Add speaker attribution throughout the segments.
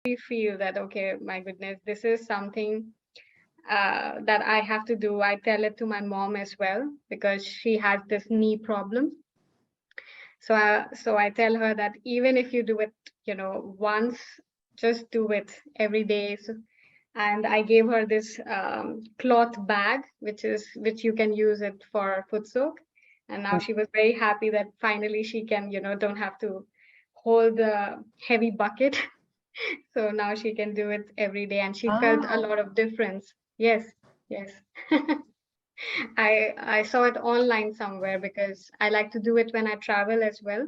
Speaker 1: feel that, okay, my goodness, this is something that I have to do. I tell it to my mom as well because she has this knee problem. So I tell her that even if you do it, once, just do it every day. And I gave her this cloth bag, which you can use it for Footsoak. And now she was very happy that finally she can, don't have to hold the heavy bucket. So now she can do it every day, and she felt a lot of difference. Yes, yes. I saw it online somewhere because I like to do it when I travel as well.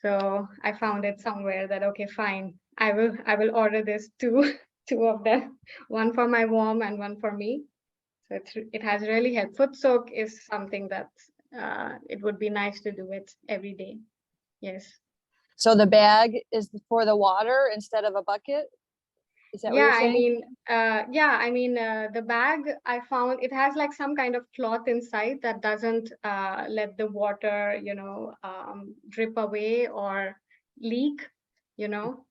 Speaker 1: So I found it somewhere that, okay, fine, I will order this two two of them, one for my mom and one for me. So it has really helped. Foot soak is something that it would be nice to do it every day. Yes.
Speaker 2: So the bag is for the water instead of a bucket? Is that what you're saying?
Speaker 1: The bag, I found it has like some kind of cloth inside that doesn't let the water, drip away or leak, you know,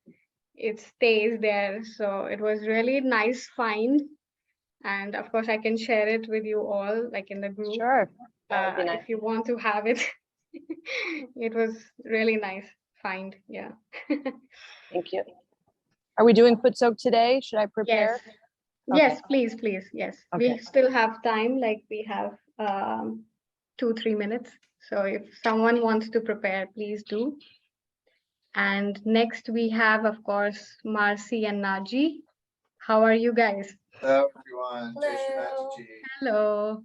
Speaker 1: it stays there. So it was really nice find. And of course, I can share it with you all, like in the group.
Speaker 2: Sure. That would be nice.
Speaker 1: If you want to have it. It was really nice find. Yeah.
Speaker 2: Thank you. Are we doing foot soak today? Should I prepare?
Speaker 1: Yes. Yes, please, please. Yes.
Speaker 2: Okay.
Speaker 1: We still have time, like we have 2-3 minutes. So if someone wants to prepare, please do. And next we have, of course, Marcy and Naji. How are you guys?
Speaker 3: Hello, everyone.
Speaker 4: Hello.
Speaker 1: Hello.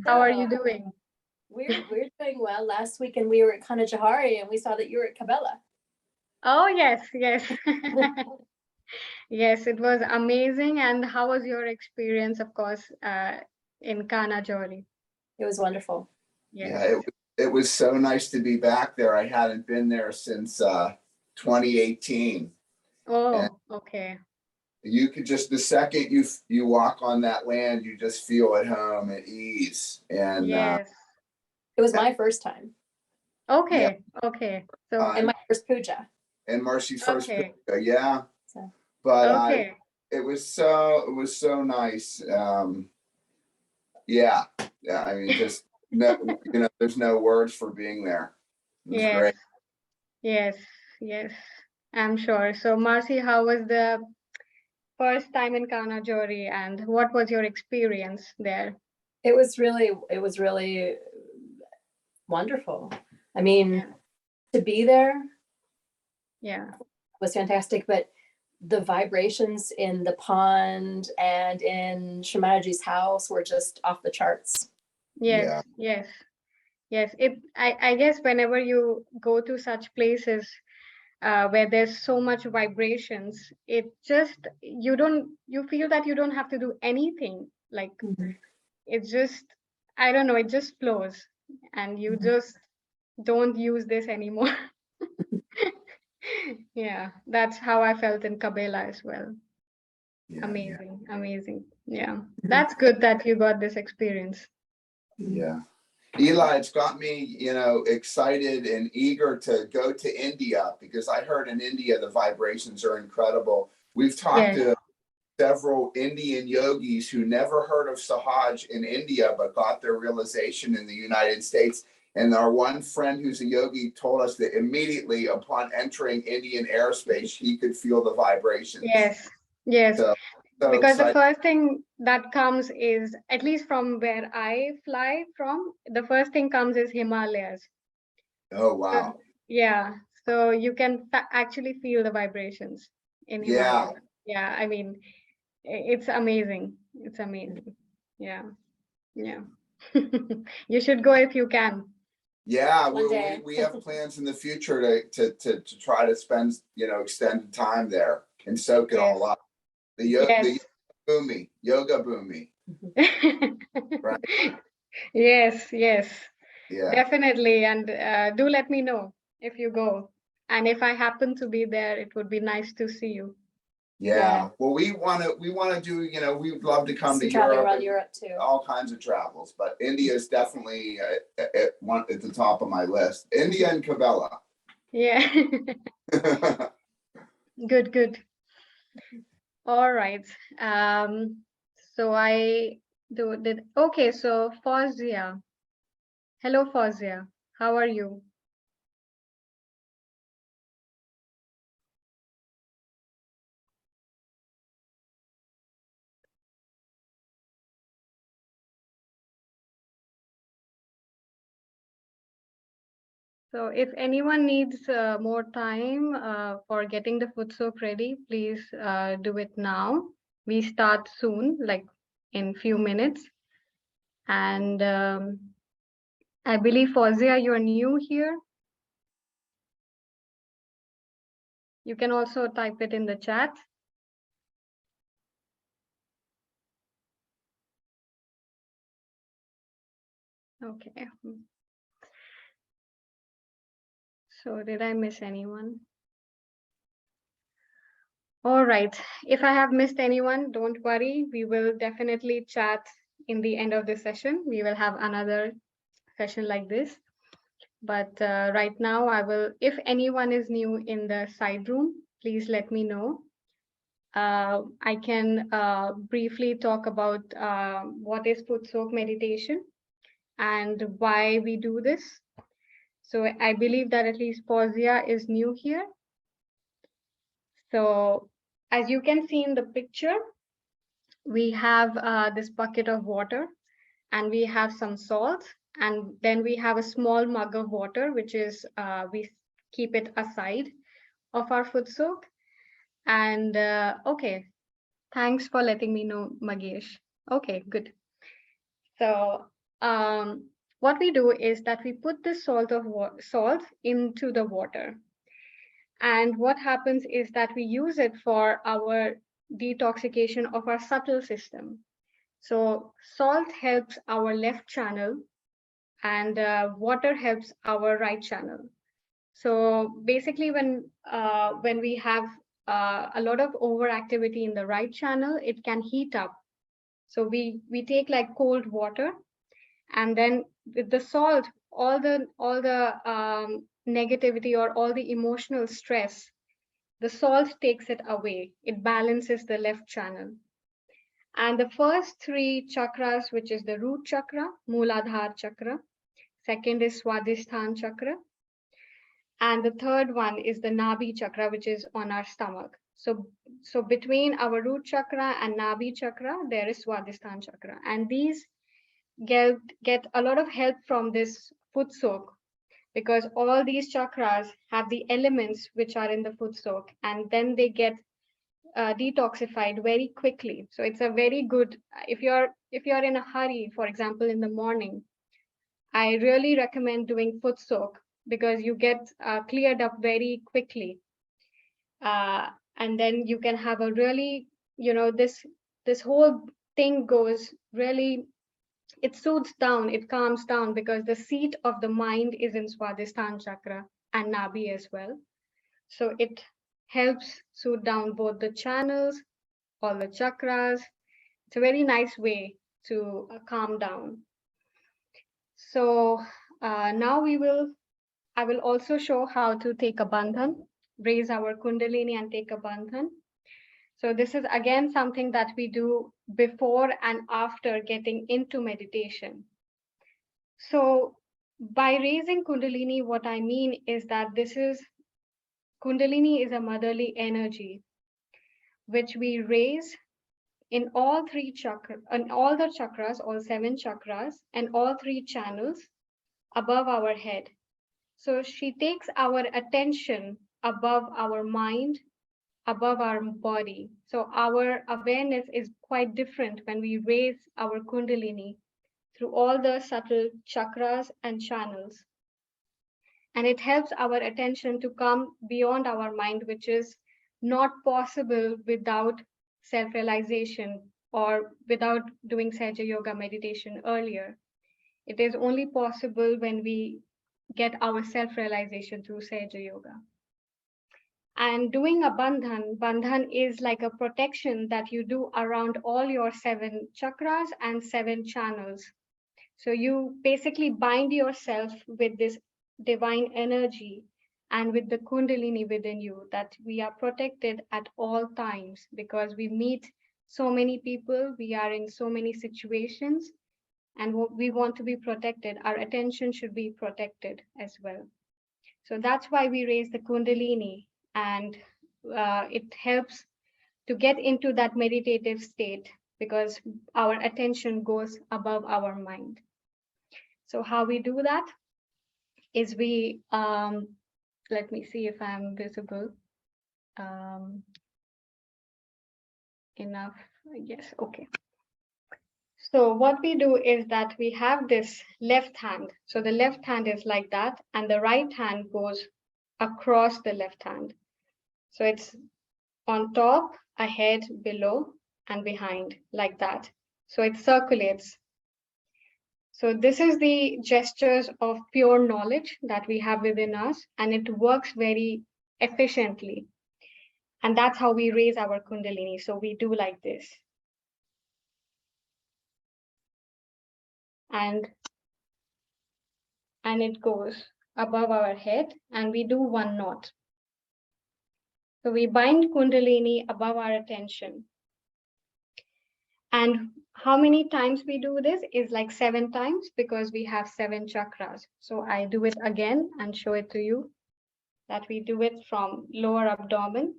Speaker 1: How are you doing?
Speaker 4: We're doing well. Last weekend we were at Kanajahari and we saw that you were at Cabela.
Speaker 1: Oh, yes, yes. Yes, it was amazing. And how was your experience, of course, in Kanajahari?
Speaker 4: It was wonderful.
Speaker 1: Yes.
Speaker 3: Yeah, it was so nice to be back there. I hadn't been there since 2018.
Speaker 1: Oh,
Speaker 3: And
Speaker 1: okay.
Speaker 3: you could just, the second you walk on that land, you just feel at home, at ease. And
Speaker 1: Yes.
Speaker 4: It was my first time
Speaker 1: Okay, okay. So,
Speaker 4: and my first puja.
Speaker 3: and Marcy's first
Speaker 1: okay,
Speaker 3: picture, yeah.
Speaker 4: So
Speaker 3: But
Speaker 1: okay.
Speaker 3: it was so nice. Yeah, I mean, just no, there's no words for being there. It was
Speaker 1: Yes,
Speaker 3: great.
Speaker 1: yes, yes. I'm sure. So, Marcy, how was the first time in Kanajori, and what was your experience there?
Speaker 4: it was really wonderful. I mean,
Speaker 1: Yeah.
Speaker 4: to be there
Speaker 1: Yeah.
Speaker 4: was fantastic, but the vibrations in the pond and in Shamaji's house were just off the charts.
Speaker 1: Yes,
Speaker 3: Yeah.
Speaker 1: yes, yes. I guess whenever you go to such places where there's so much vibrations, it just, you feel that you don't have to do anything. Like it just, I don't know, it just flows and you just don't use this anymore. Yeah, that's how I felt in Kabela as well.
Speaker 3: Yeah,
Speaker 1: Amazing, amazing. Yeah, that's good that you got this experience.
Speaker 3: yeah. Eli, it's got me, excited and eager to go to India because I heard in India the vibrations are incredible. We've talked
Speaker 1: Yes.
Speaker 3: to several Indian yogis who never heard of Sahaj in India but got their realization in the United States. And our one friend who's a yogi told us that immediately upon entering Indian airspace, he could feel the vibrations.
Speaker 1: Yes, yes.
Speaker 3: So
Speaker 1: Because the
Speaker 3: excited.
Speaker 1: first thing that comes is, at least from where I fly from, the first thing comes is Himalayas.
Speaker 3: Oh,
Speaker 1: So,
Speaker 3: wow.
Speaker 1: yeah, so you can actually feel the vibrations in
Speaker 3: Yeah.
Speaker 1: Himalayas. Yeah, I mean, it's amazing. It's amazing. Yeah, yeah. You should go if you can.
Speaker 3: Yeah,
Speaker 4: One day.
Speaker 3: we have plans in the future to try to spend, extended time there and soak it all up. The
Speaker 1: Yes.
Speaker 3: yoga boomy. Right.
Speaker 1: Yes, yes,
Speaker 3: Yeah.
Speaker 1: definitely. And do let me know if you go. And if I happen to be there, it would be nice to see you.
Speaker 3: Yeah. Well, we want to do, we would love to come to
Speaker 4: traveling
Speaker 3: Europe,
Speaker 4: around
Speaker 3: and
Speaker 4: Europe too.
Speaker 3: all kinds of travels, but India is definitely at the top of my list. India and Cabela.
Speaker 1: Yeah. Good, good. All right. So okay, so Fawzia. Hello, Fawzia. How are you? So if anyone needs more time for getting the Footsoak ready, please do it now. We start soon, like in few minutes. And I believe, Fawzia, you're new here. You can also type it in the chat. Okay. So did I miss anyone? All right. If I have missed anyone, don't worry. We will definitely chat in the end of the session. We will have another session like this. But right now, if anyone is new in the side room, please let me know. I can briefly talk about what is Footsoak meditation and why we do this. So I believe that at least Fawzia is new here. So as you can see in the picture, we have this bucket of water and we have some salt, and then we have a small mug of water, which is we keep it aside of our Footsoak. And okay, thanks for letting me know, Magesh. Okay, good. So what we do is that we put this salt into the water. And what happens is that we use it for our detoxification of our subtle system. So salt helps our left channel and water helps our right channel. So basically when we have a lot of overactivity in the right channel, it can heat up. So we take like cold water, and then with the salt, all the negativity or all the emotional stress, the salt takes it away. It balances the left channel. And the first three chakras, which is the root chakra, Mooladhara chakra, second is Swadhisthana chakra, and the third one is the Nabhi chakra, which is on our stomach. So between our root chakra and Nabhi chakra, there is Swadhisthana chakra. And these get a lot of help from this Footsoak, because all these chakras have the elements which are in the Footsoak, and then they get detoxified very quickly. So it's a very good, if you're in a hurry, for example, in the morning, I really recommend doing Footsoak because you get cleared up very quickly. And then you can have a really, this whole thing goes really, it soothes down, it calms down, because the seat of the mind is in Swadhisthana chakra and Nabhi as well. So it helps soothe down both the channels, all the chakras. It's a very nice way to calm down. So now I will also show how to take a bandhan, raise our kundalini and take a bandhan. So this is again something that we do before and after getting into meditation. So by raising kundalini, what I mean is that kundalini is a motherly energy, which we raise in all three chakras, in all the chakras, all 7 chakras, and all 3 channels above our head. So she takes our attention above our mind, above our body. So our awareness is quite different when we raise our kundalini through all the subtle chakras and channels. And it helps our attention to come beyond our mind, which is not possible without self-realization or without doing Sahaja Yoga meditation earlier. It is only possible when we get our self-realization through Sahaja Yoga. And doing a bandhan is like a protection that you do around all your 7 chakras and 7 channels. So you basically bind yourself with this divine energy and with the Kundalini within you, that we are protected at all times, because we meet so many people, we are in so many situations, and we want to be protected. Our attention should be protected as well. So that's why we raise the Kundalini, and it helps to get into that meditative state, because our attention goes above our mind. So how we do that is we, let me see if I'm visible enough. Yes, okay. So what we do is that we have this left hand. So the left hand is like that, and the right hand goes across the left hand. So it's on top, ahead, below, and behind, like that. So it circulates. So this is the gestures of pure knowledge that we have within us, and it works very efficiently. And that's how we raise our Kundalini. So we do like this. And it goes above our head, and we do 1 knot. So we bind Kundalini above our attention. And how many times we do this is like 7 times, because we have 7 chakras. So I do it again and show it to you, that we do it from lower abdomen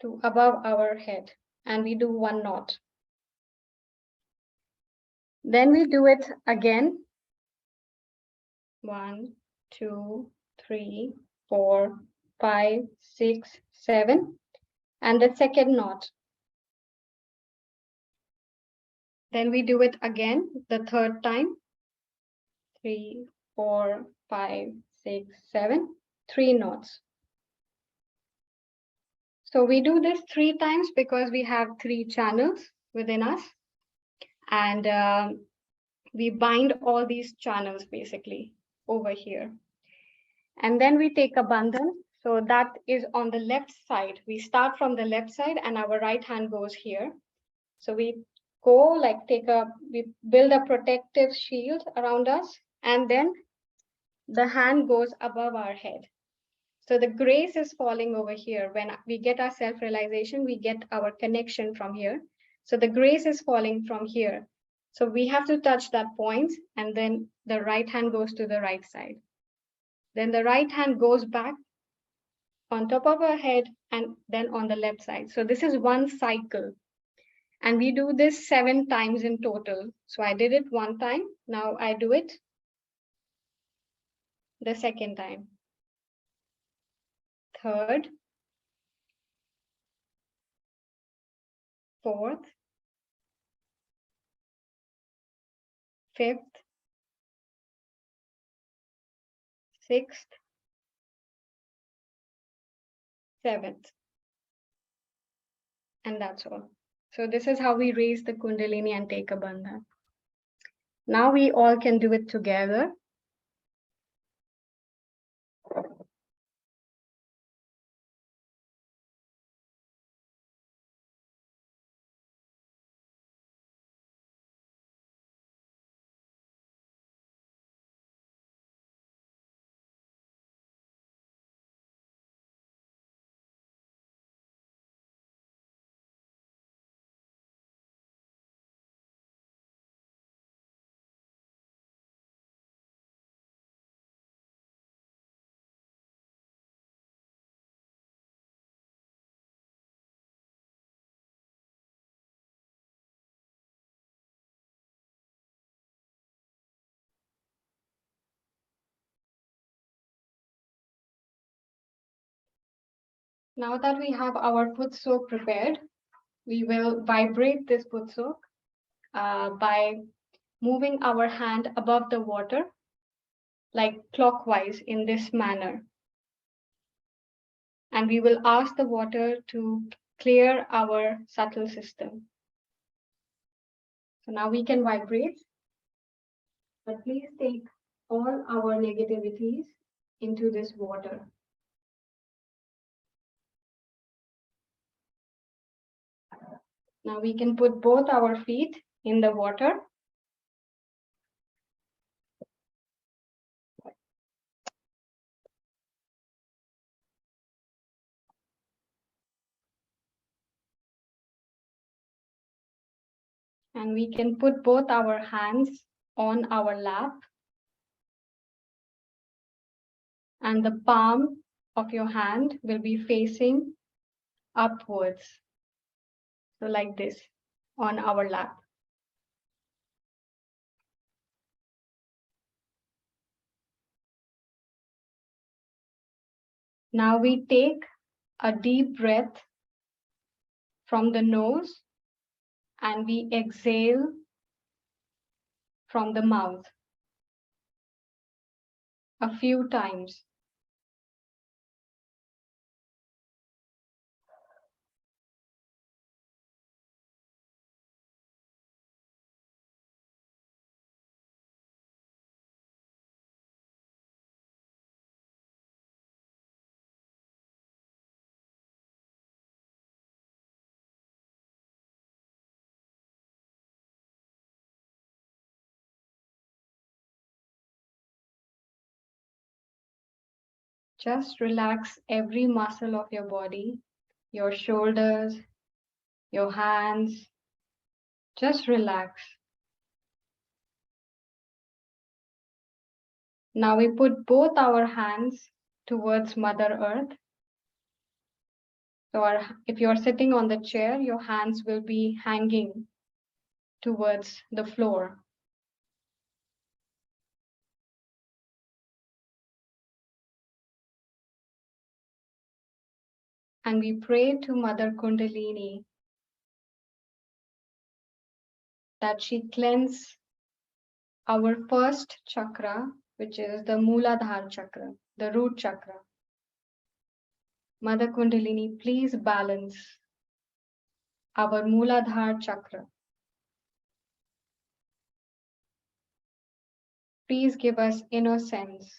Speaker 1: to above our head, and we do 1 knot. Then we do it again. 1, 2, 3, 4, 5, 6, 7, and the second knot. Then we do it again the third time. 3, 4, 5, 6, 7, 3 knots. So we do this 3 times because we have 3 channels within us, and we bind all these channels basically over here. And then we take a bandhan. So that is on the left side. We start from the left side, and our right hand goes here. So we go like we build a protective shield around us, and then the hand goes above our head. So the grace is falling over here. When we get our self-realization, we get our connection from here. So the grace is falling from here. So we have to touch that point, and then the right hand goes to the right side. Then the right hand goes back on top of our head, and then on the left side. So this is 1 cycle. And we do this 7 times in total. So I did it 1 time. Now I do it the second time. Third, fourth, fifth, sixth, seventh. And that's all. So this is how we raise the Kundalini and take a bandhan. Now we all can do it together. Now that we have our Footsoak prepared, we will vibrate this Footsoak by moving our hand above the water, like clockwise in this manner. And we will ask the water to clear our subtle system. So now we can vibrate, but please take all our negativities into this water. Now we can put both our feet in the water. And we can put both our hands on our lap. And the palm of your hand will be facing upwards. So like this on our lap. Now we take a deep breath from the nose and we exhale from the mouth a few times. Just relax every muscle of your body, your shoulders, your hands. Just relax. Now we put both our hands towards Mother Earth. So if you're sitting on the chair, your hands will be hanging towards the floor. And we pray to Mother Kundalini that she cleanse our first chakra, which is the Mooladhara chakra, the root chakra. Mother Kundalini, please balance our Mooladhara chakra. Please give us innocence.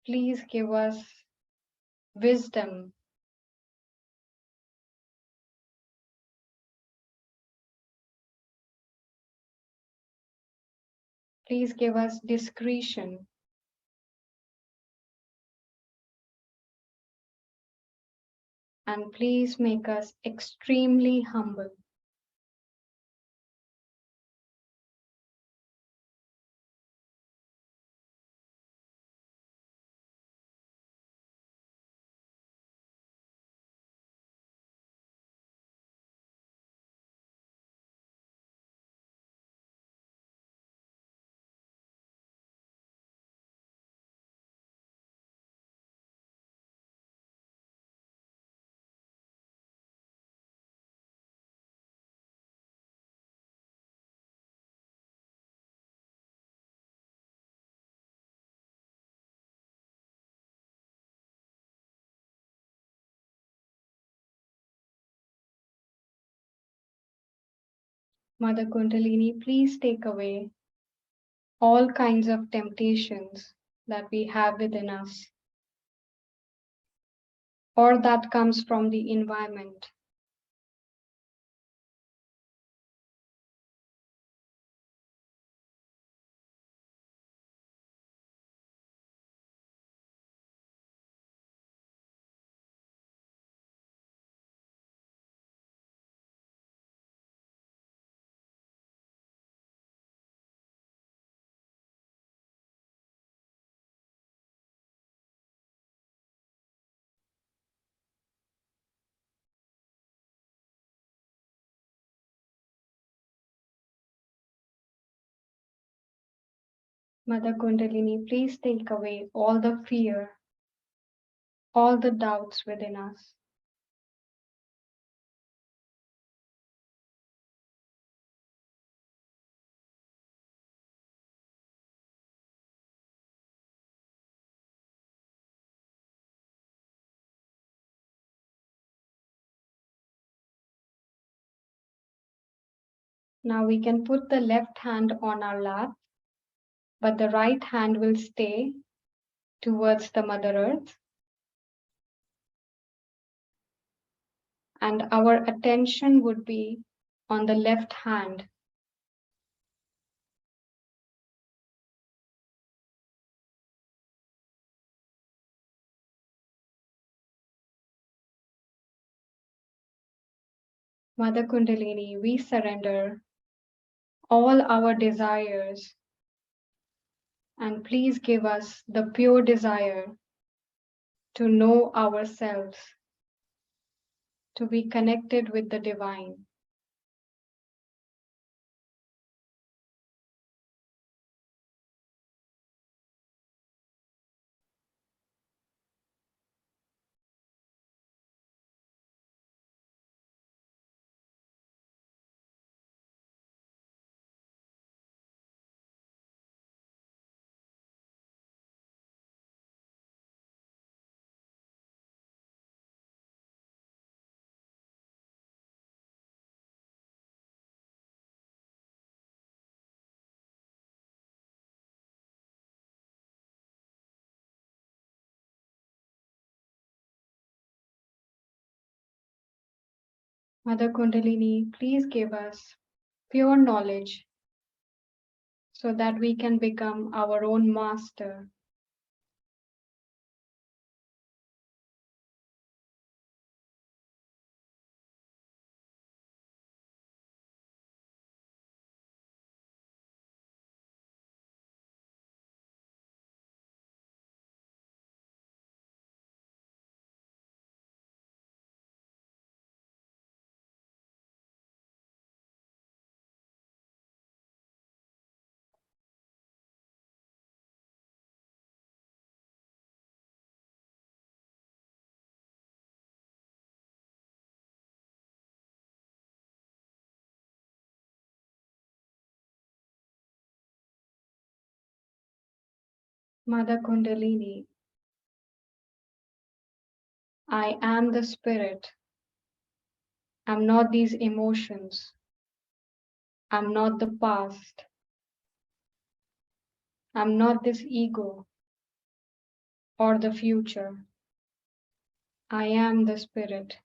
Speaker 1: Please give us wisdom. Please give us discretion. And please make us extremely humble. Mother Kundalini, please take away all kinds of temptations that we have within us or that comes from the environment. Mother Kundalini, please take away all the fear, all the doubts within us. Now we can put the left hand on our lap, but the right hand will stay towards the Mother Earth. And our attention would be on the left hand. Mother Kundalini, we surrender all our desires and please give us the pure desire to know ourselves, to be connected with the divine. Mother Kundalini, please give us pure knowledge so that we can become our own master. Mother Kundalini, I am the spirit. I'm not these emotions. I'm not the past. I'm not this ego or the future. I am the spirit.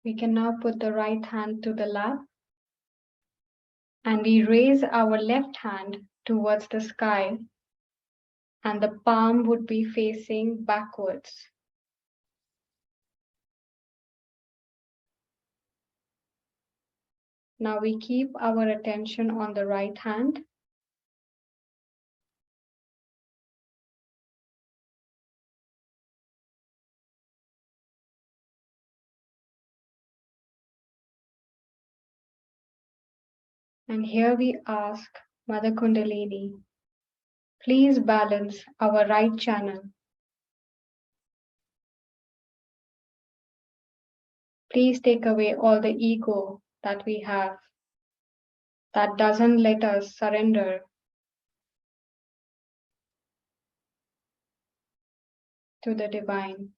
Speaker 1: We can now put the right hand to the lap and we raise our left hand towards the sky and the palm would be facing backwards. Now we keep our attention on the right hand. And here we ask Mother Kundalini, please balance our right channel. Please take away all the ego that we have that doesn't let us surrender to the divine.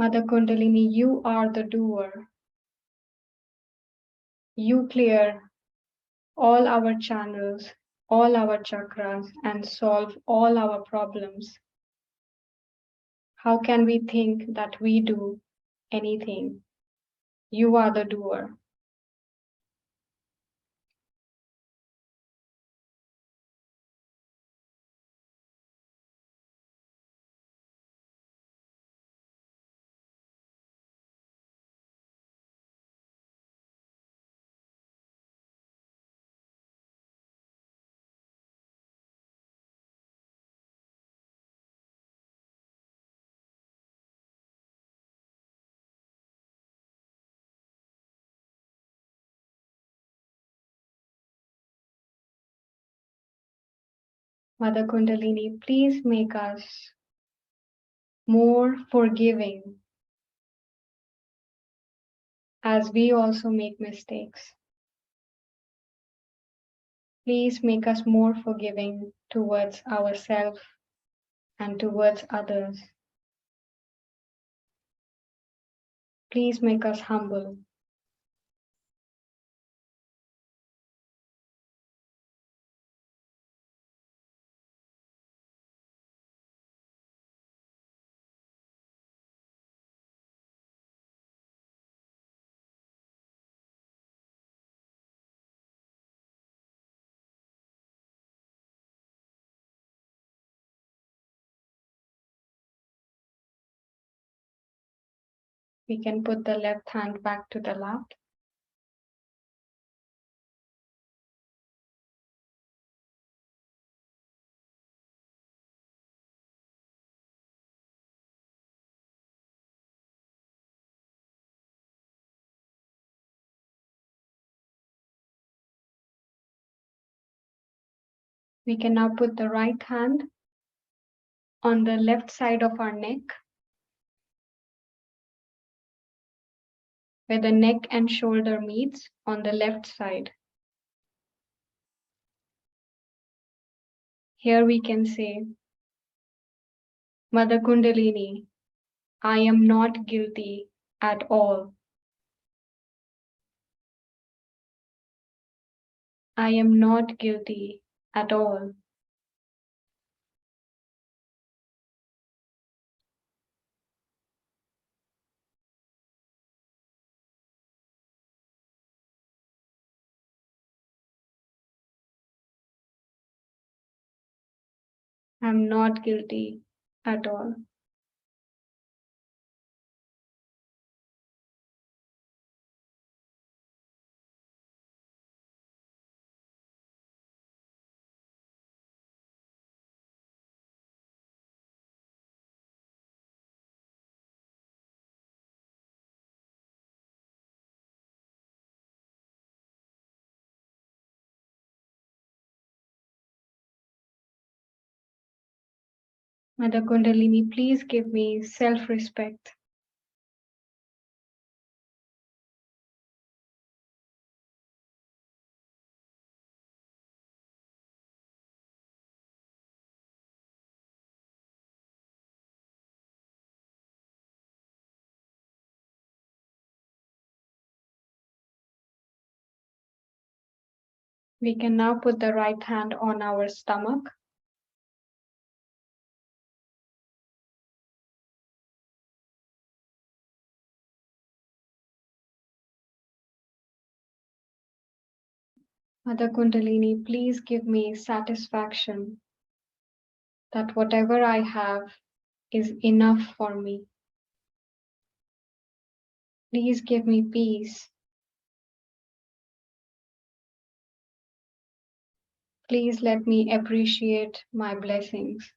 Speaker 1: Mother Kundalini, you are the doer. You clear all our channels, all our chakras, and solve all our problems. How can we think that we do anything? You are the doer. Mother Kundalini, please make us more forgiving as we also make mistakes. Please make us more forgiving towards ourselves and towards others. Please make us humble. We can put the left hand back to the lap. We can now put the right hand on the left side of our neck, where the neck and shoulder meets on the left side. Here we can say, Mother Kundalini, I am not guilty at all. I am not guilty at all. I'm not guilty at all. Mother Kundalini, please give me self-respect. We can now put the right hand on our stomach. Mother Kundalini, please give me satisfaction that whatever I have is enough for me. Please give me peace. Please let me appreciate my blessings.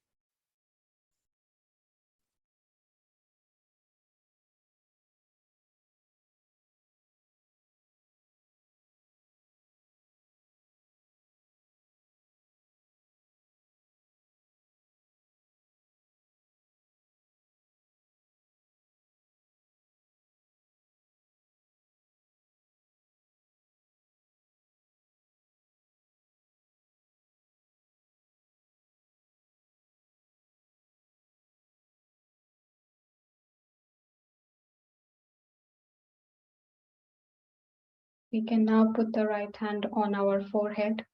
Speaker 1: We can now put the right hand on our forehead.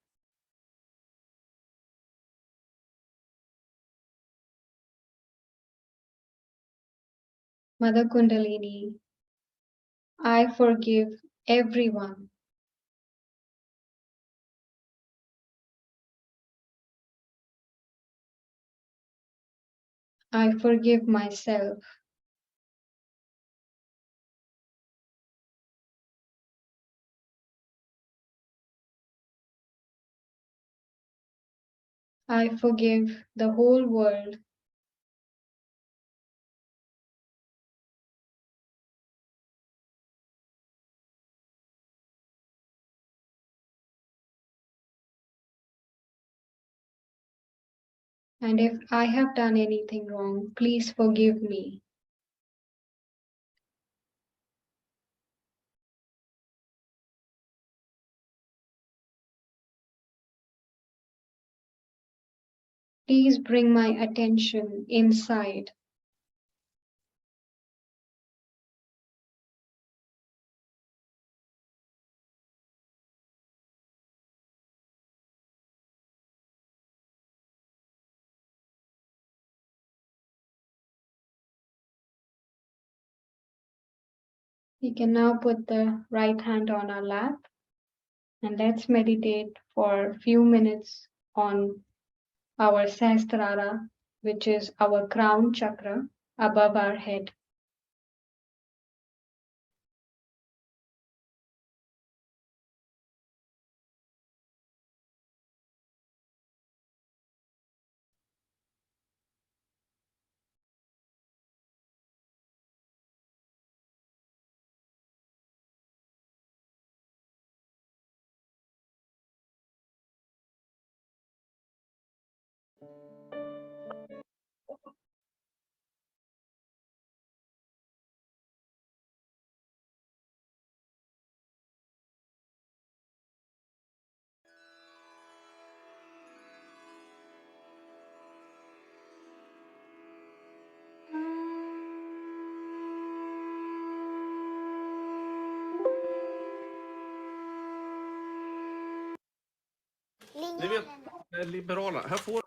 Speaker 1: Mother Kundalini, I forgive everyone. I forgive myself. I forgive the whole world. And if I have done anything wrong, please forgive me. Please bring my attention inside. We can now put the right hand on our lap and let's meditate for a few minutes on our Sahasrara, which is our crown chakra above our head.
Speaker 5: Ni vet, liberala. Här får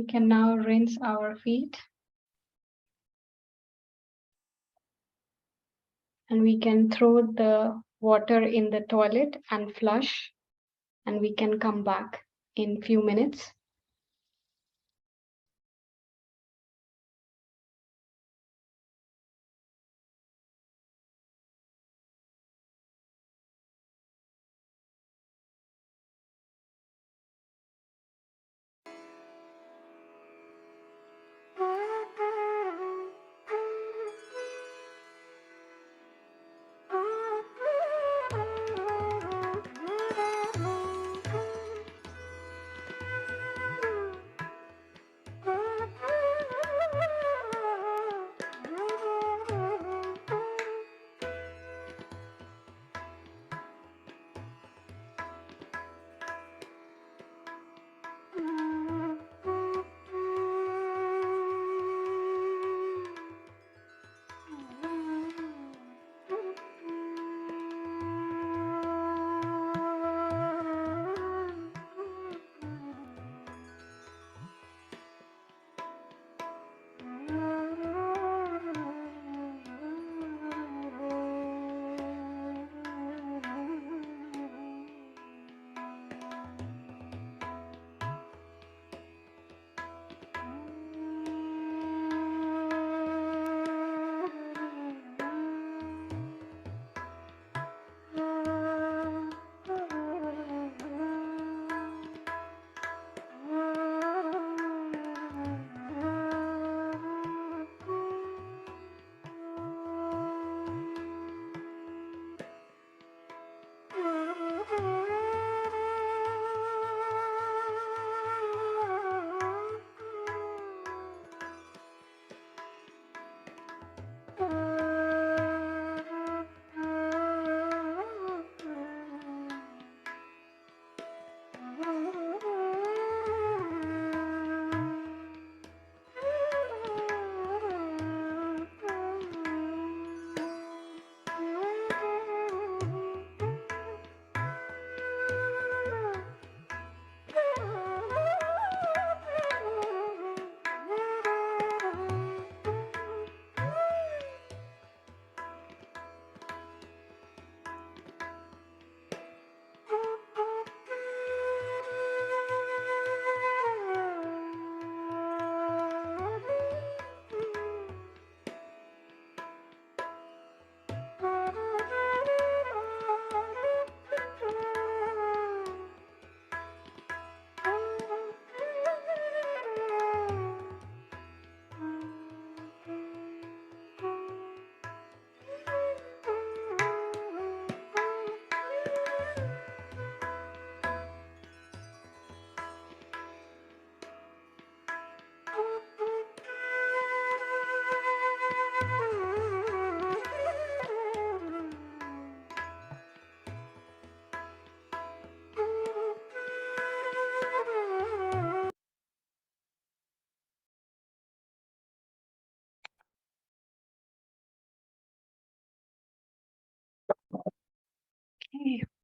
Speaker 1: We can now rinse our feet. And we can throw the water in the toilet and flush. And we can come back in few minutes.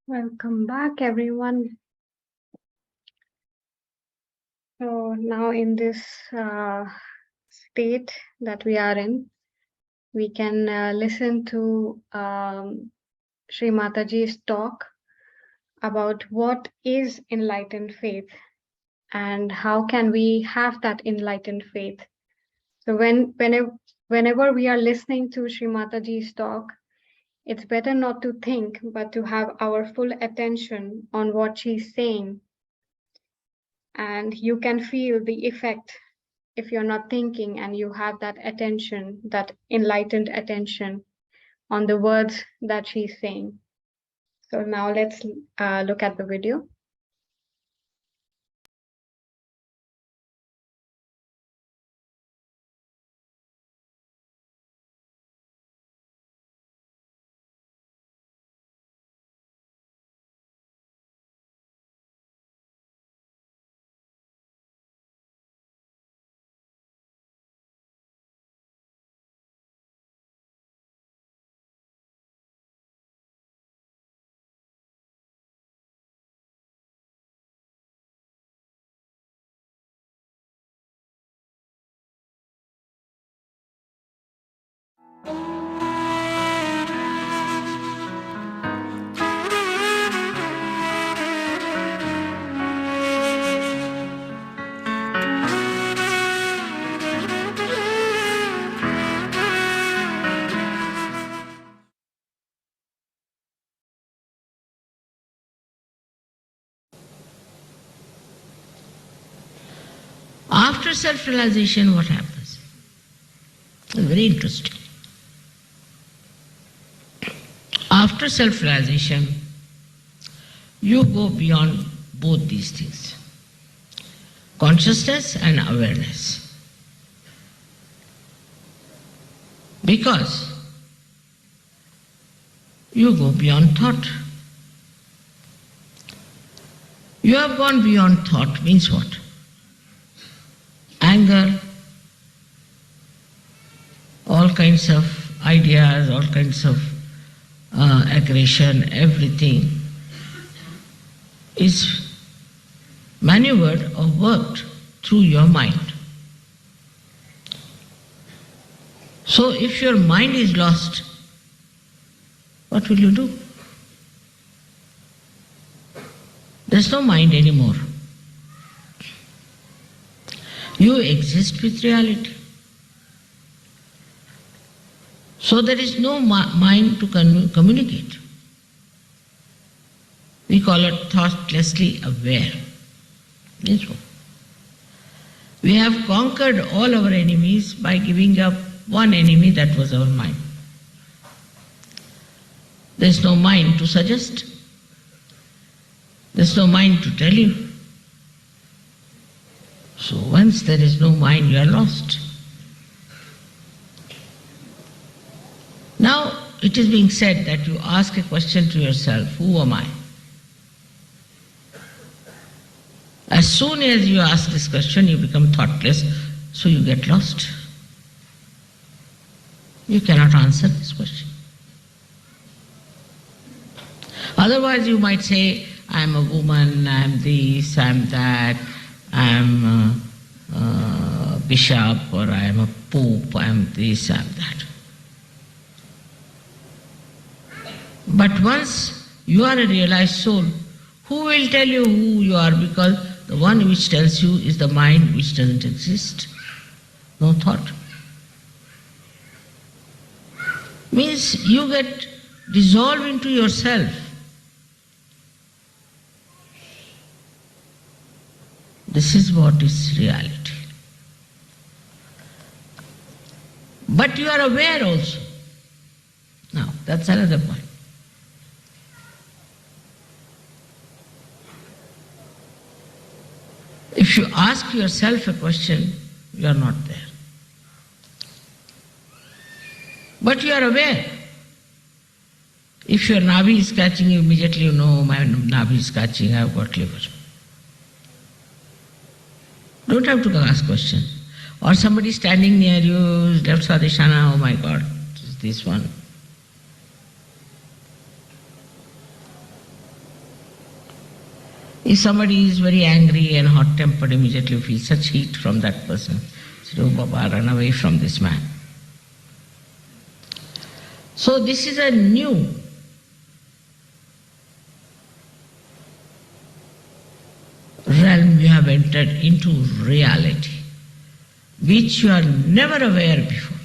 Speaker 1: Welcome back, everyone. So now in this state that we are in, we can listen to Sri Mataji's talk about what is enlightened faith and how can we have that enlightened faith. So whenever we are listening to Sri Mataji's talk, it's better not to think, but to have our full attention on what she's saying. And you can feel the effect if you're not thinking and you have that attention, that enlightened attention on the words that she's saying. So now let's look at the video.
Speaker 6: After self-realization, what happens? It's very interesting. After self-realization, you go beyond both these things, consciousness and awareness. Because you go beyond thought. You have gone beyond thought means what? Anger, all kinds of ideas, all kinds of aggression, everything is maneuvered or worked through your mind. So if your mind is lost, what will you do? There's no mind anymore. You exist with reality. So there is no mind to communicate. We call it thoughtlessly aware. Means what? We have conquered all our enemies by giving up one enemy, that was our mind. There's no mind to suggest. There's no mind to tell you. So once there is no mind, you are lost. Now it is being said that you ask a question to yourself, who am I? As soon as you ask this question, you become thoughtless, so you get lost. You cannot answer this question. Otherwise you might say, I am a woman, I am this, I am that, I am a bishop, or I am a pope, I am this, I am that. But once you are a realized soul, who will tell you who you are? Because the one which tells you is the mind which doesn't exist. No thought. Means you get dissolved into yourself. This is what is reality. But you are aware also. Now, that's another point. If you ask yourself a question, you are not there. But you are aware. If your navi is catching, you immediately know my navi is catching, I have got liver. Don't have to ask questions. Or somebody standing near you, left Swadhisthana, oh my God, it's this one. If somebody is very angry and hot-tempered, immediately you feel such heat from that person. So, oh Baba, run away from this man. So this is a new realm you have entered into, reality, which you are never aware before.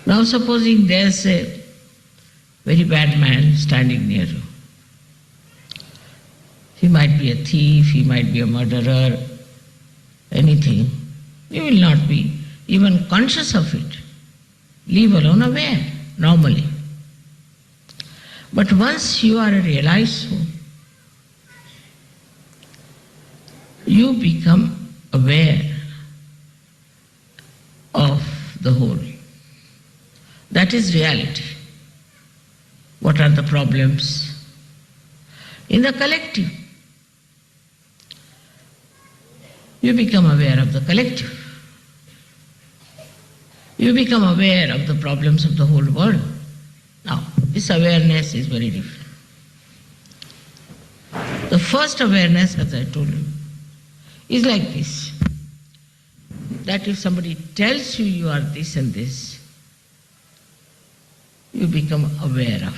Speaker 6: Now supposing there's a very bad man standing near you. He might be a thief, he might be a murderer, anything. You will not be even conscious of it, leave alone aware, normally. But once you are a realized soul, you become aware of the whole. That is reality. What are the problems? In the collective, you become aware of the collective. You become aware of the problems of the whole world. Now, this awareness is very different. The first awareness, as I told you, is like this. That if somebody tells you you are this and this, you become aware of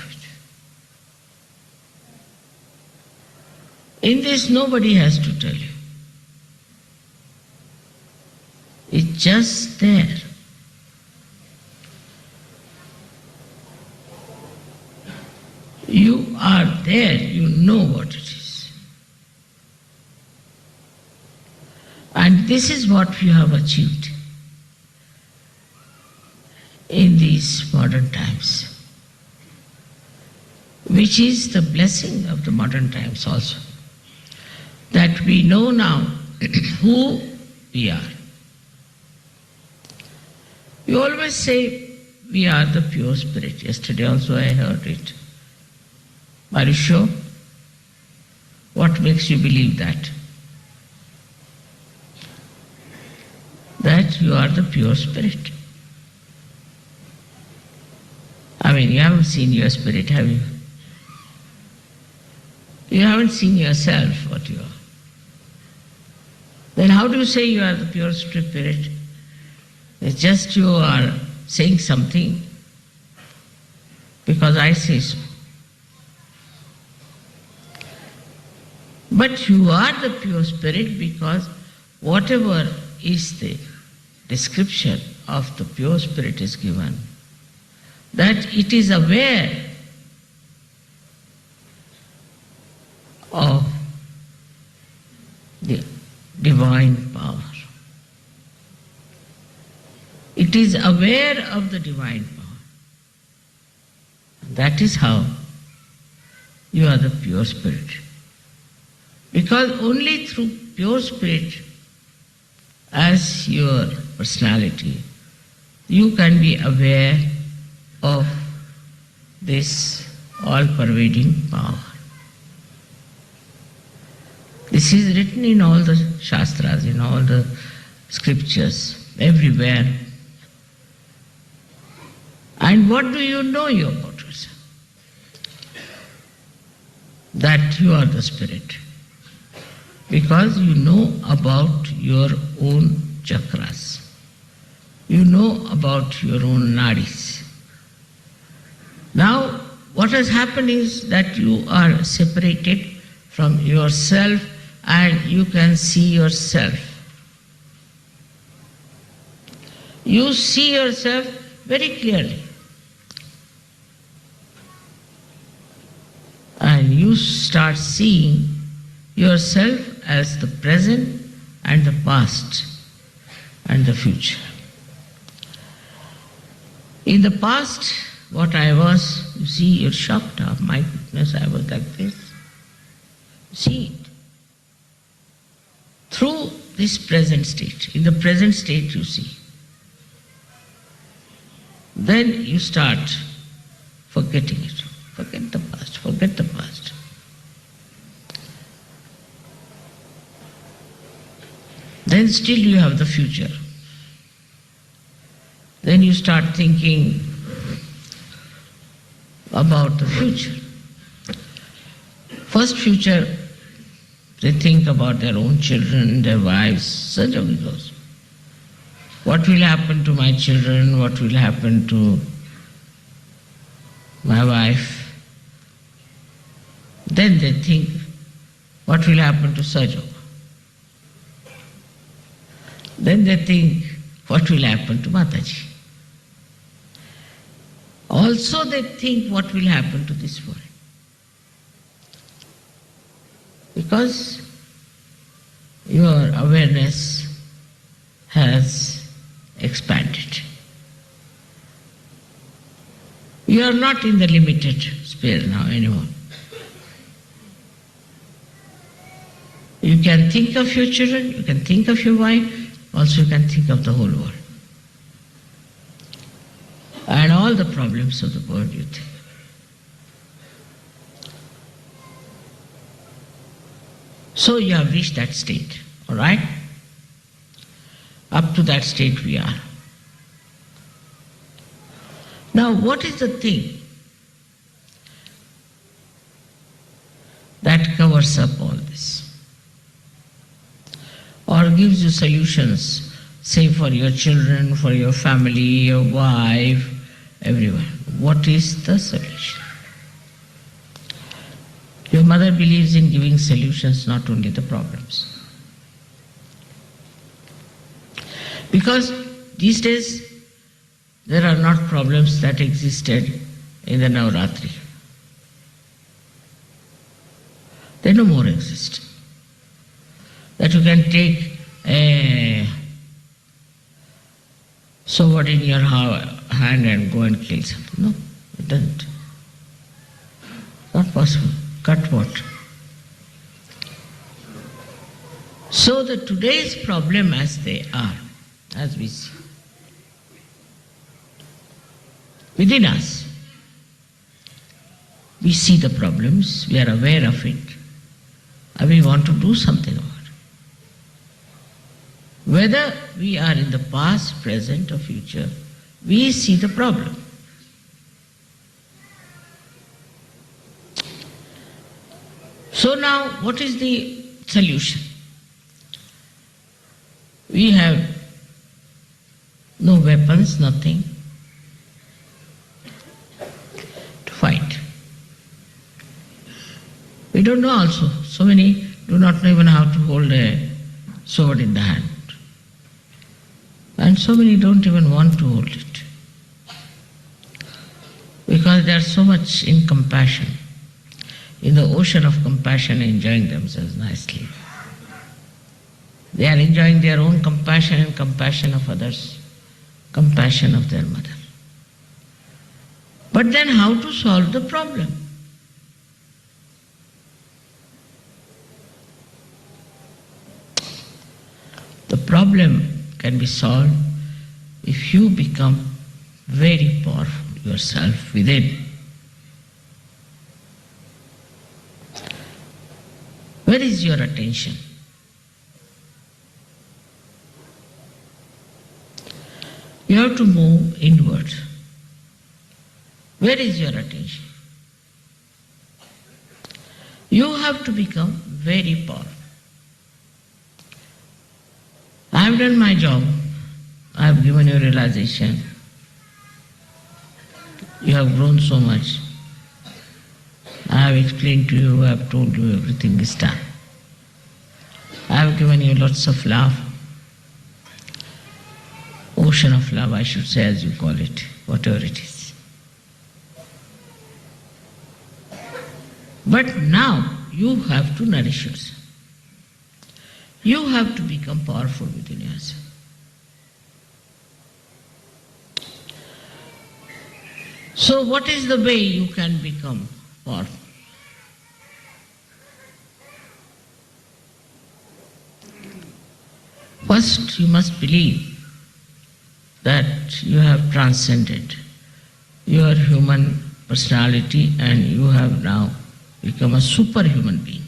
Speaker 6: it. In this, nobody has to tell you. It's just there. You are there, you know what it is. And this is what you have achieved in these modern times, which is the blessing of the modern times also, that we know now who we are. We always say we are the pure spirit. Yesterday also I heard it. Are you sure? What makes you believe that? That you are the pure spirit. I mean, you haven't seen your spirit, have you? You haven't seen yourself, what you are. Then how do you say you are the pure spirit? It's just you are saying something because I say so. But you are the pure spirit because whatever is the description of the pure spirit is given, that it is aware of the divine power. It is aware of the divine power. That is how you are the pure spirit. Because only through pure spirit as your personality, you can be aware of this all-pervading power. This is written in all the Shastras, in all the scriptures, everywhere. And what do you know about yourself? That you are the spirit. Because you know about your own chakras. You know about your own nadis. Now, what has happened is that you are separated from yourself and you can see yourself. You see yourself very clearly. And you start seeing yourself as the present and the past and the future. In the past, what I was, you see, you're shocked. Oh, my goodness, I was like this. See it. Through this present state. In the present state you see. Then you start forgetting it. Forget the past, forget the past. Then still you have the future. Then you start thinking about the future. First future, they think about their own children, their wives, such a goes. What will happen to my children? What will happen to my wife? Then they think, what will happen to Sajo? Then they think, what will happen to Mataji? Also they think, what will happen to this world? Because your awareness has expanded. You are not in the limited sphere now anymore. You can think of your children, you can think of your wife, also you can think of the whole world. And all the problems of the world you think. So you have reached that state, all right? Up to that state we are. Now what is the thing that covers up all this? Or gives you solutions, say for your children, for your family, your wife, everyone. What is the solution? Your mother believes in giving solutions, not only the problems. Because these days, there are not problems that existed in the Navratri. They no more exist. That you can take a sword in your hand and go and kill something. No, it doesn't. Not possible. Cut what? So the today's problem as they are, as we see, within us, we see the problems, we are aware of it, and we want to do something about it. Whether we are in the past, present or future, we see the problem. So now, what is the solution? We have no weapons, nothing to fight. We don't know also. So many do not know even how to hold a sword in the hand. And so many don't even want to hold it. Because they are so much in compassion, in the ocean of compassion, enjoying themselves nicely. They are enjoying their own compassion and compassion of others, compassion of their mother. But then how to solve the problem? The problem can be solved if you become very powerful yourself within. Where is your attention? You have to move inward. Where is your attention? You have to become very powerful. I have done my job. I have given you realization. You have grown so much. I have explained to you, I have told you everything is done. I have given you lots of love. Ocean of love, I should say, as you call it, whatever it is. But now you have to nourish yourself. You have to become powerful within yourself. So what is the way you can become powerful? First, you must believe that you have transcended your human personality and you have now become a superhuman being.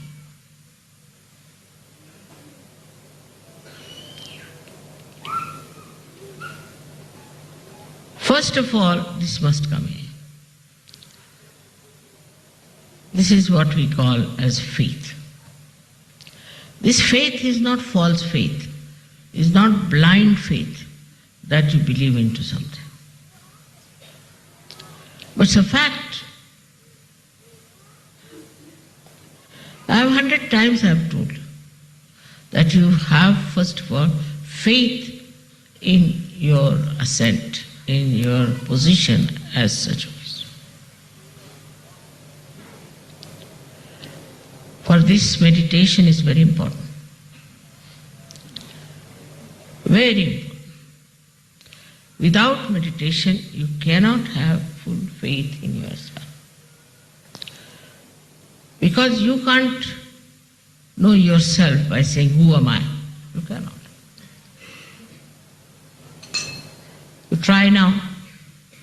Speaker 6: First of all, this must come in. This is what we call as faith. This faith is not false faith, is not blind faith that you believe into something. But it's a fact. I have 100 times I have told you that you have first of all faith in your ascent, in your position as such a person. For this, meditation is very important. Very important. Without meditation, you cannot have full faith in yourself. Because you can't know yourself by saying, who am I? You cannot. You try now,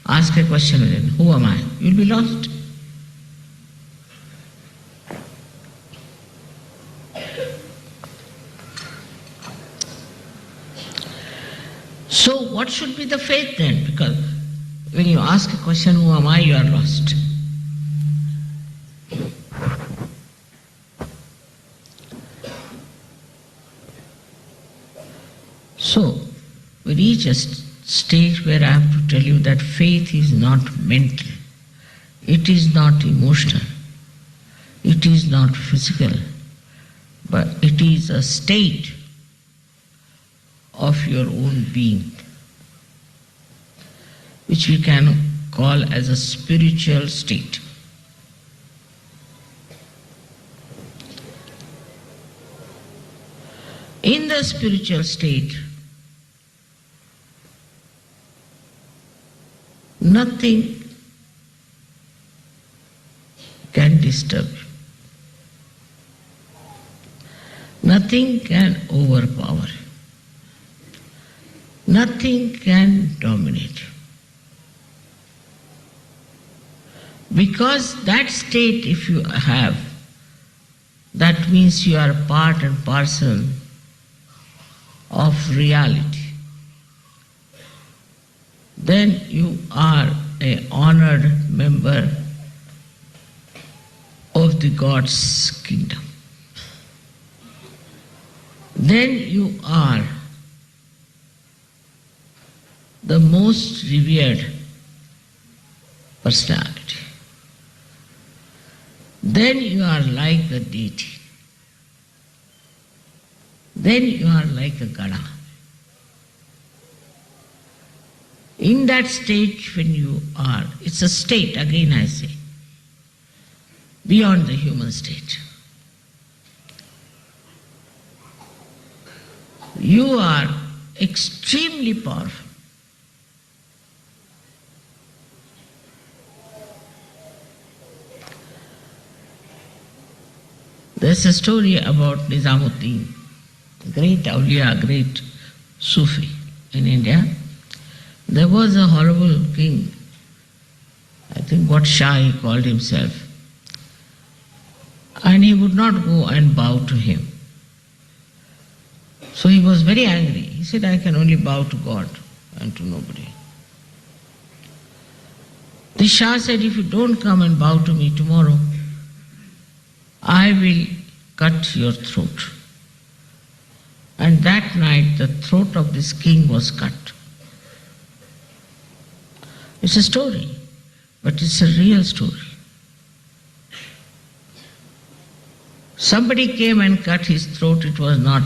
Speaker 6: ask a question within, who am I? You'll be lost. So what should be the faith then? Because when you ask a question, who am I, you are lost. So we reach a stage where I have to tell you that faith is not mental, it is not emotional, it is not physical, but it is a state of your own being, which we can call as a spiritual state. In the spiritual state, nothing can disturb you. Nothing can overpower you. Nothing can dominate you. Because that state, if you have, that means you are part and parcel of reality. Then you are an honored member of the God's kingdom. Then you are the most revered personality. Then you are like the deity. Then you are like a Gana. In that state when you are, it's a state, again I say, beyond the human state. You are extremely powerful. There's a story about Nizamuddin, great awliya, great Sufi in India. There was a horrible king, I think what Shah he called himself, and he would not go and bow to him. So he was very angry. He said, I can only bow to God and to nobody. The Shah said, if you don't come and bow to me tomorrow, I will cut your throat. And that night the throat of this king was cut. It's a story, but it's a real story. Somebody came and cut his throat, it was not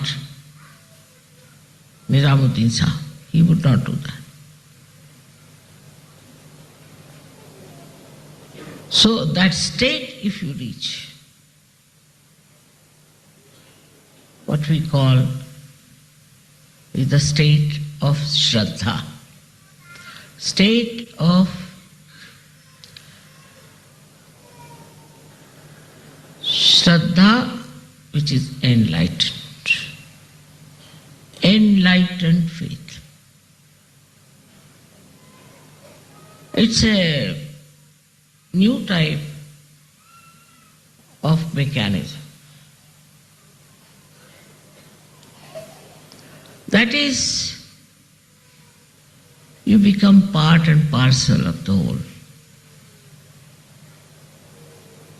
Speaker 6: Nizamuddin Shah. He would not do that. So that state, if you reach, what we call is the state of Shraddha, state of Shraddha, which is enlightened. Enlightened faith. It's a new type of mechanism. That is, you become part and parcel of the whole.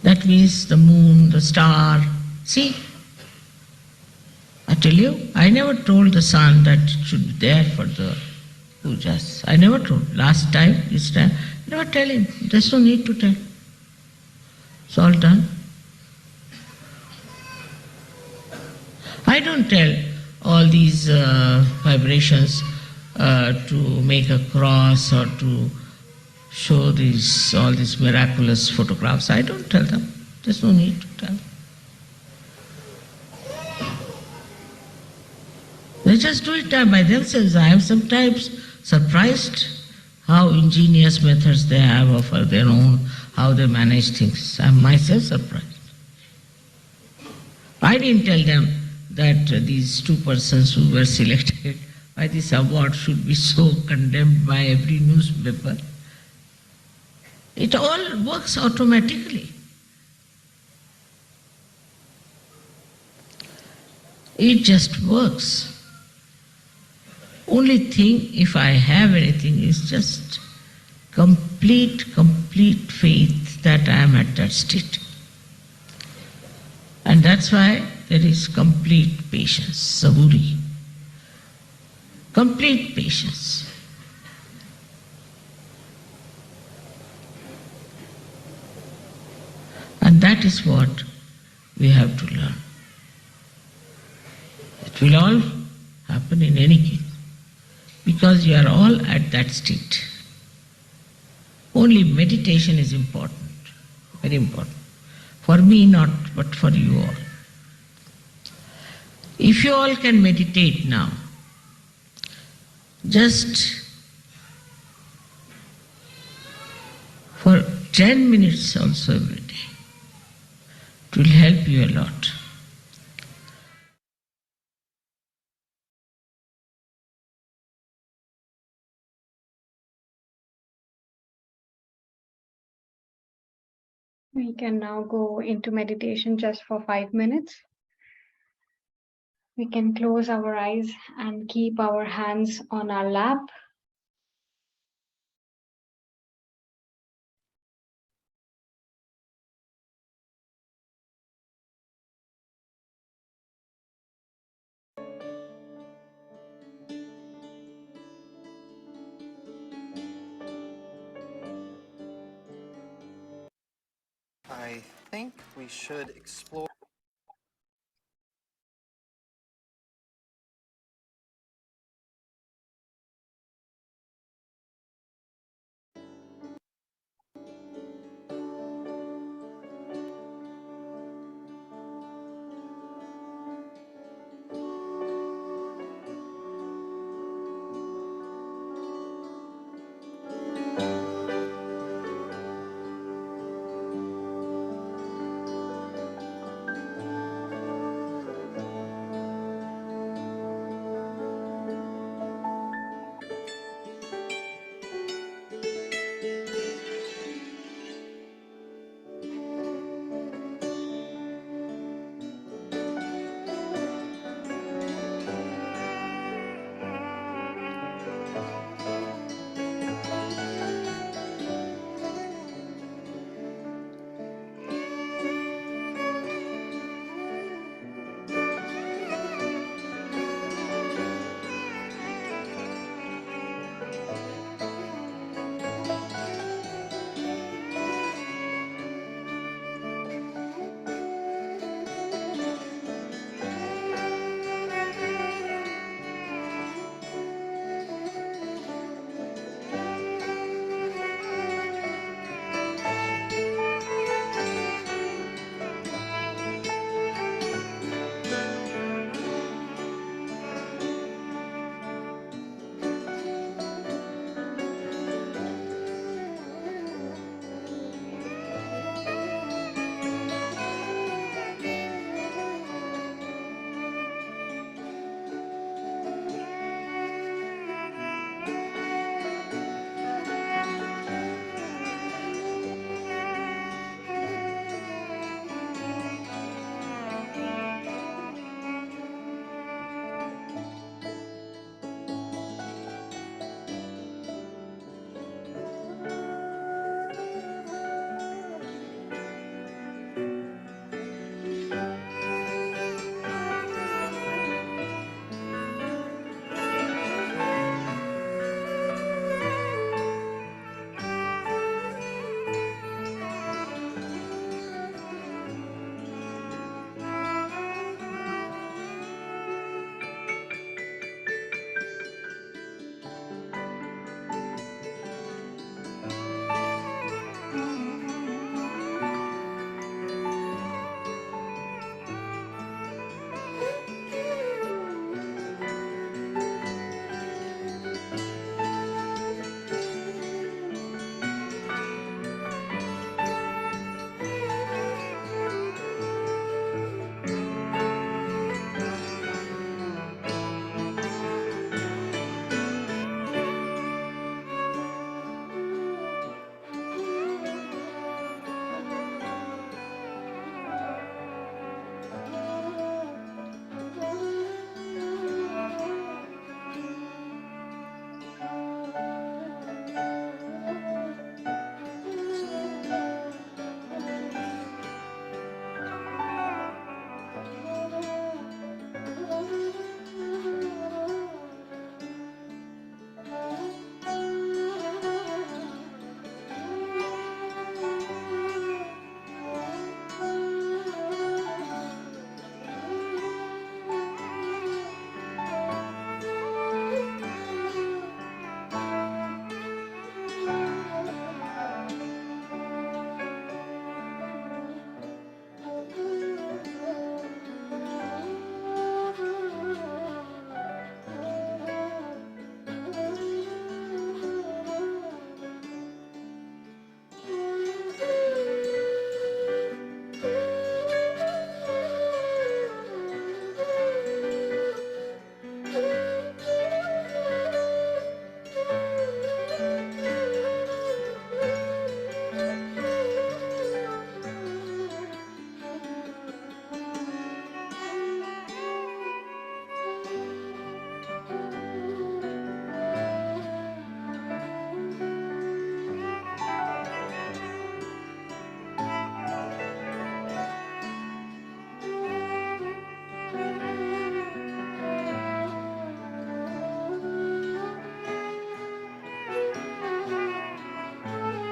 Speaker 6: That means means the moon, the star. See, I tell you, I never told the sun that it should be there for the pujas. I never told. Last time, this time, never tell him. There's no need to tell. It's all done. I don't tell all these vibrations to make a cross or to show all these miraculous photographs. I don't tell them. There's no need to tell. They just do it by themselves. I am sometimes surprised how ingenious methods they have of their own, how they manage things. I am myself surprised. I didn't tell them that these two persons who were selected by this award should be so condemned by every newspaper. It all works automatically. It just works. Only thing, if I have anything, is just complete faith that I am at that state. And that's why there is complete patience, saburi. Complete patience. And that is what we have to learn. It will all happen in any case, because you are all at that state. Only meditation is important, very important. For me not, but for you all. If you all can meditate now, just for 10 minutes also every day, it will help you a lot.
Speaker 1: We can now go into meditation just for 5 minutes. We can close our eyes and keep our hands on our lap.
Speaker 7: I think we should explore.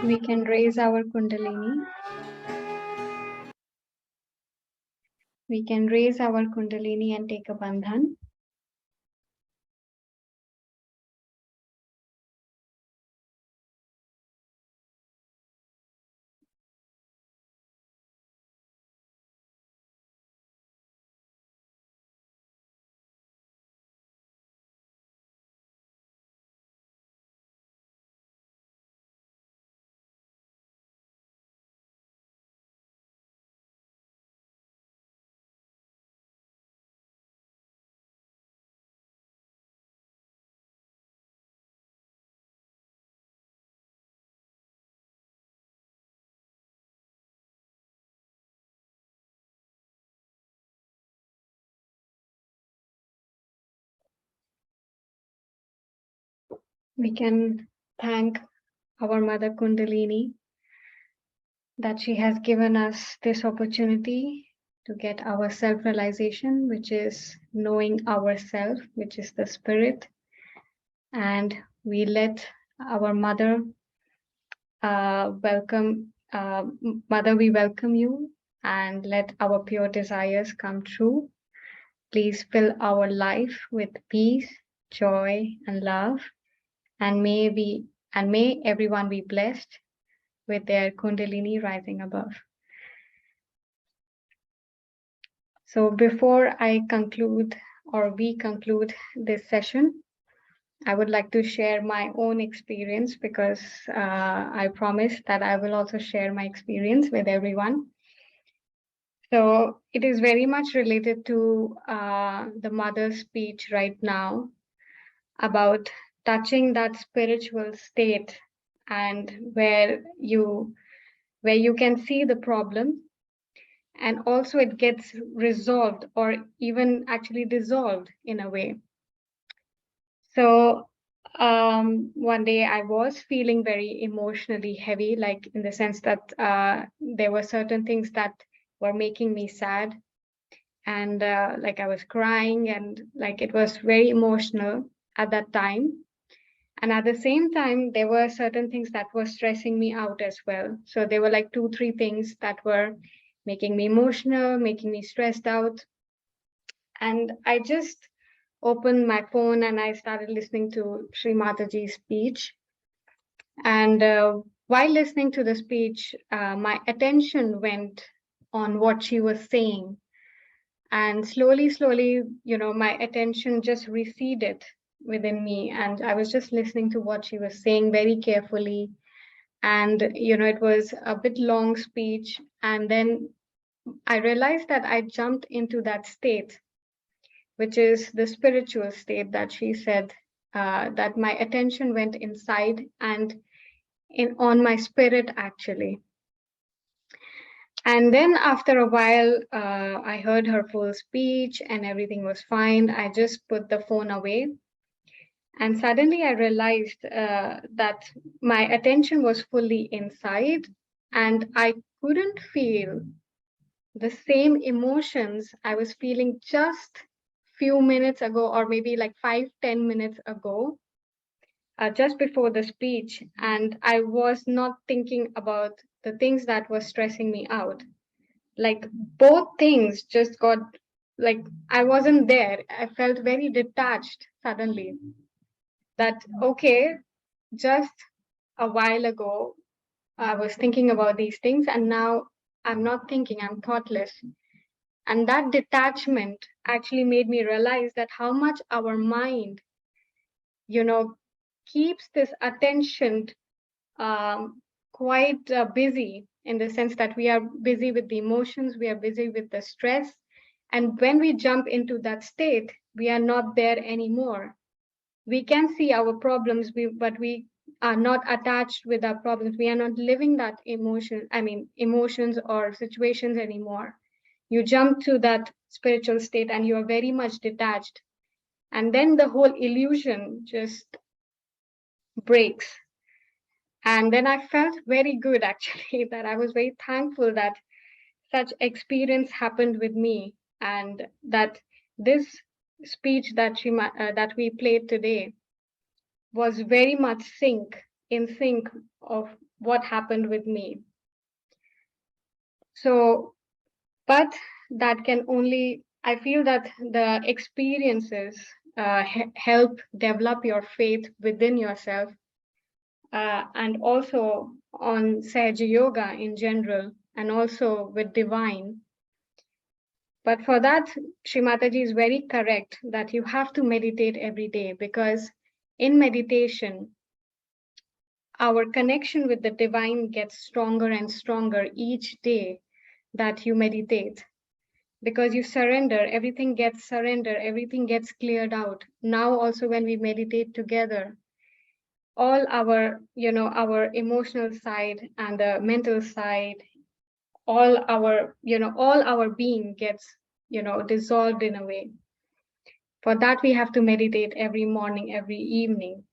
Speaker 1: We can raise our Kundalini. We can raise our Kundalini and take a bandhan. We can thank our Mother Kundalini that she has given us this opportunity to get our self-realization, which is knowing ourself, which is the spirit. And we let our Mother Mother, we welcome you and let our pure desires come true. Please fill our life with peace, joy, and love. And may everyone be blessed with their Kundalini rising above. So before I conclude or we conclude this session, I would like to share my own experience because I promised that I will also share my experience with everyone. So it is very much related to the mother's speech right now about touching that spiritual state and where you can see the problem and also it gets resolved or even actually dissolved in a way. So one day I was feeling very emotionally heavy, like in the sense that there were certain things that were making me sad. And like I was crying and like it was very emotional at that time. And at the same time, there were certain things that were stressing me out as well. So there were like 2-3 things that were making me emotional, making me stressed out. And I just opened my phone and I started listening to Sri Mataji's speech. And while listening to the speech, my attention went on what she was saying. And slowly, my attention just receded within me. And I was just listening to what she was saying very carefully. And, it was a bit long speech. And then I realized that I jumped into that state, which is the spiritual state that she said, that my attention went inside and on my spirit, actually. And then after a while, I heard her full speech and everything was fine. I just put the phone away. And suddenly I realized that my attention was fully inside and I couldn't feel the same emotions I was feeling just few minutes ago, or maybe like 5-10 minutes ago, just before the speech. And I was not thinking about the things that were stressing me out. Like both things just got, like I wasn't there. I felt very detached suddenly. That, okay, just a while ago, I was thinking about these things and now I'm not thinking, I'm thoughtless. And that detachment actually made me realize that how much our mind, keeps this attention quite busy, in the sense that we are busy with the emotions, we are busy with the stress. And when we jump into that state, we are not there anymore. We can see our problems, but we are not attached with our problems. We are not living that emotions or situations anymore. You jump to that spiritual state and you are very much detached. And then the whole illusion just breaks. And then I felt very good, actually, that I was very thankful that such experience happened with me, and that this speech that we played today was very much in sync of what happened with me. So, but that can only, I feel that the experiences help develop your faith within yourself, and also on Sahaja Yoga in general, and also with divine. But for that, Shri Mataji is very correct that you have to meditate every day, because in meditation, our connection with the divine gets stronger and stronger each day that you meditate, because you surrender, everything gets surrendered, everything gets cleared out. Now also when we meditate together, all our, our emotional side and the mental side, all our being gets, dissolved in a way. For that, we have to meditate every morning, every evening,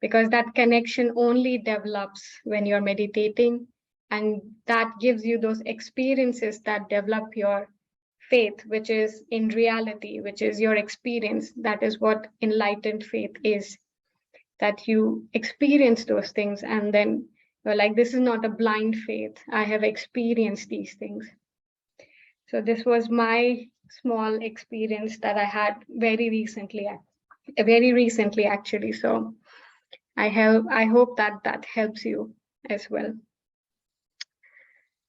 Speaker 1: because that connection only develops when you're meditating, and that gives you those experiences that develop your faith, which is in reality, which is your experience. That is what enlightened faith is, that you experience those things and then you're like, this is not a blind faith. I have experienced these things. So this was my small experience that I had very recently actually. So I hope that helps you as well.